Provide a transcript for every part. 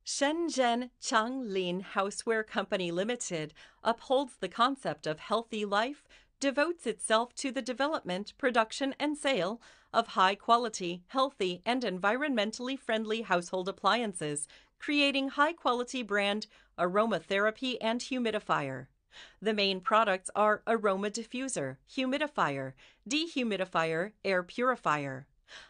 Shenzhen Changlin Houseware Company Limited upholds the concept of healthy life, devotes itself to the development, production, and sale of high-quality, healthy, and environmentally friendly household appliances, creating high-quality brand aromatherapy and humidifier. The main products are Aroma Diffuser, Humidifier, Dehumidifier, Air Purifier.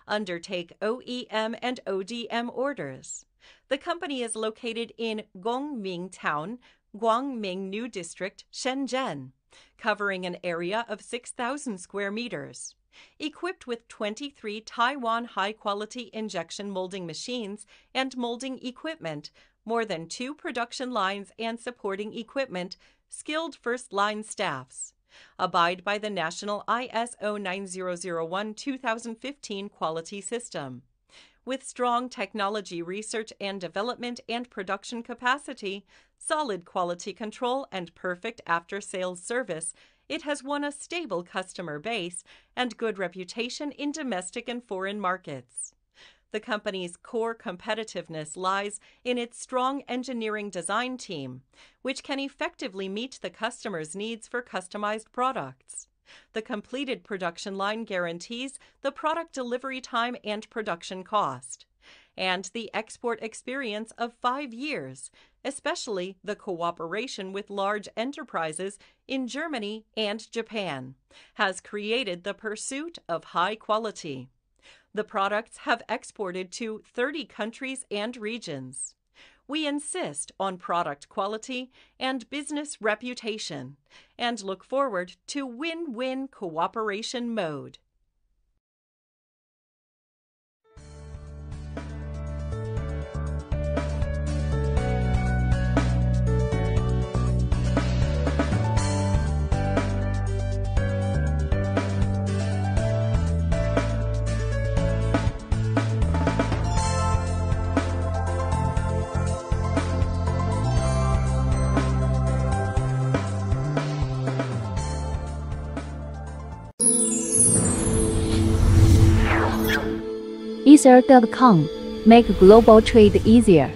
Undertake OEM and ODM orders. The company is located in Gongming Town, Guangming New District, Shenzhen, covering an area of 6,000 square meters. Equipped with 23 Taiwan high-quality injection molding machines and molding equipment, more than 2 production lines and supporting equipment, skilled first-line staffs. Abide by the national ISO 9001-2015 quality system. With strong technology research and development and production capacity, solid quality control, and perfect after-sales service, it has won a stable customer base and good reputation in domestic and foreign markets. The company's core competitiveness lies in its strong engineering design team, which can effectively meet the customer's needs for customized products. The completed production line guarantees the product delivery time and production cost, and the export experience of 5 years, especially the cooperation with large enterprises in Germany and Japan, has created the pursuit of high quality. The products have exported to 30 countries and regions. We insist on product quality and business reputation and look forward to win-win cooperation mode. Ether.com. Make global trade easier.